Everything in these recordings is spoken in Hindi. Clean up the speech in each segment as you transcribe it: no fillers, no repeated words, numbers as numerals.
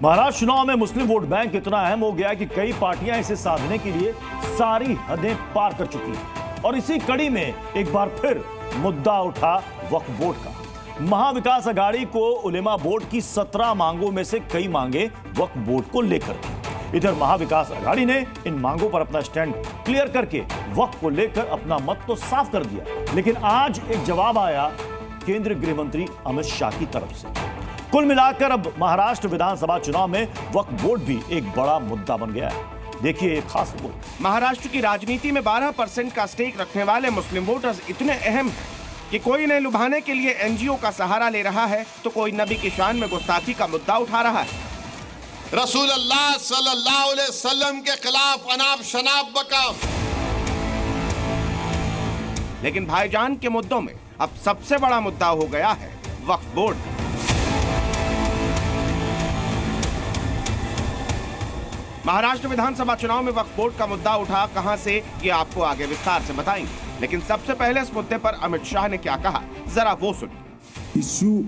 महाराष्ट्र चुनाव में मुस्लिम वोट बैंक इतना अहम हो गया कि कई पार्टियां इसे साधने के लिए सारी हदें पार कर चुकी हैं। और इसी कड़ी में एक बार फिर मुद्दा उठा वक्फ बोर्ड का। महाविकास अघाड़ी को उलेमा बोर्ड की 17 मांगों में से कई मांगे वक्फ बोर्ड को लेकर। इधर महाविकास अघाड़ी ने इन मांगों पर अपना स्टैंड क्लियर करके वक्फ को लेकर अपना मत तो साफ कर दिया, लेकिन आज एक जवाब आया केंद्रीय गृह मंत्री अमित शाह की तरफ से। कुल मिलाकर अब महाराष्ट्र विधानसभा चुनाव में वक्फ बोर्ड भी एक बड़ा मुद्दा बन गया है। देखिए एक खास रिपोर्ट। महाराष्ट्र की राजनीति में 12% का स्टेक रखने वाले मुस्लिम वोटर्स इतने अहम हैं कि कोई इन्हें लुभाने के लिए एनजीओ का सहारा ले रहा है तो कोई नबी की शान में गुस्ताखी का मुद्दा उठा रहा है। रसूलुल्लाह सल्लल्लाहु अलैहि वसल्लम के खिलाफ अनाब शनाब बकाम। लेकिन भाईजान के मुद्दों में अब सबसे बड़ा मुद्दा हो गया है वक्फ बोर्ड। महाराष्ट्र विधानसभा चुनाव में वक्फ बोर्ड का मुद्दा उठा कहां से, ये आपको आगे विस्तार से बताएंगे। लेकिन सबसे पहले इस मुद्दे पर अमित शाह ने क्या कहा, जरा वो सुनिए। इश्यू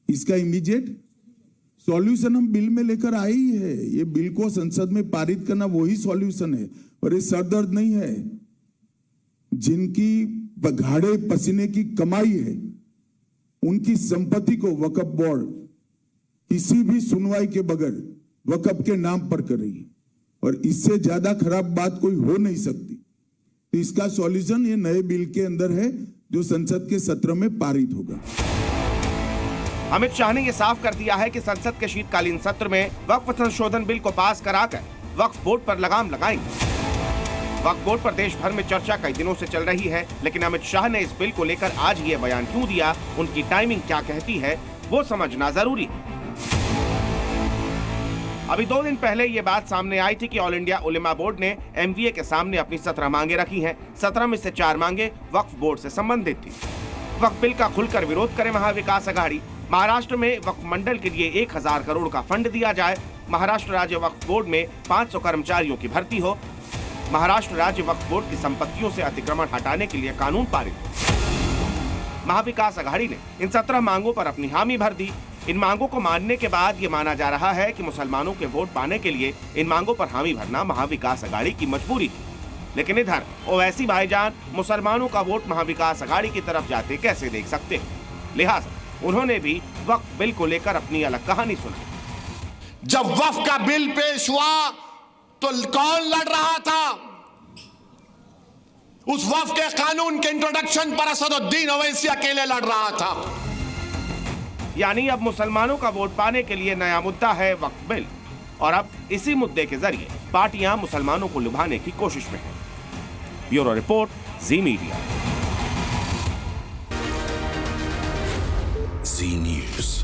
इसका इमीडिएट सॉल्यूशन हम बिल में लेकर आए ही है। ये बिल को संसद में पारित करना वही सॉल्यूशन है और ये सरदर्द नहीं है। जिनकी बघाड़े पसीने की कमाई है उनकी संपत्ति को वक्फ बोर्ड किसी भी सुनवाई के बगैर वक्फ के नाम पर कर रही है और इससे ज्यादा खराब बात कोई हो नहीं सकती। तो इसका सॉल्यूशन ये नए बिल के अंदर है जो संसद के सत्र में पारित होगा। अमित शाह ने यह साफ कर दिया है कि संसद के शीतकालीन सत्र में वक्फ संशोधन बिल को पास कराकर वक्फ बोर्ड पर लगाम लगाएंगे। वक्फ बोर्ड पर देश भर में चर्चा कई दिनों से चल रही है, लेकिन अमित शाह ने इस बिल को लेकर आज ये बयान क्यों दिया, उनकी टाइमिंग क्या कहती है, वो समझना जरूरी है। अभी 2 दिन पहले ये बात सामने आई थी कि ऑल इंडिया उलेमा बोर्ड ने एमवीए के सामने अपनी 17 मांगे रखी हैं। 17 में से 4 मांगे वक्फ बोर्ड से संबंधित थी। वक्फ बिल का खुलकर विरोध करे महाविकास अघाड़ी। महाराष्ट्र में वक्फ मंडल के लिए 1000 करोड़ का फंड दिया जाए। महाराष्ट्र राज्य वक्फ बोर्ड में 500 कर्मचारियों की भर्ती हो। महाराष्ट्र राज्य वक्फ बोर्ड की संपत्तियों से अतिक्रमण हटाने के लिए कानून पारित हो। महाविकास अघाड़ी ने इन 17 मांगों पर अपनी हामी भर दी। इन मांगों को मानने के बाद ये माना जा रहा है कि मुसलमानों के वोट पाने के लिए इन मांगों पर हामी भरना महाविकास अघाड़ी की मजबूरी थी। लेकिन इधर ओवैसी भाईजान मुसलमानों का वोट महाविकास अघाड़ी की तरफ जाते कैसे देख सकते हैं, लिहाजा उन्होंने भी वक्फ बिल को लेकर अपनी अलग कहानी सुनाई। जब वक्फ का बिल पेश हुआ तो कौन लड़ रहा था? उस वक्फ के कानून के इंट्रोडक्शन पर असदुद्दीन ओवैसी अकेले लड़ रहा था। यानी अब मुसलमानों का वोट पाने के लिए नया मुद्दा है वक्फ बिल, और अब इसी मुद्दे के जरिए पार्टियां मुसलमानों को लुभाने की कोशिश में हैं। ब्यूरो रिपोर्ट, जी मीडिया। जी न्यूज़।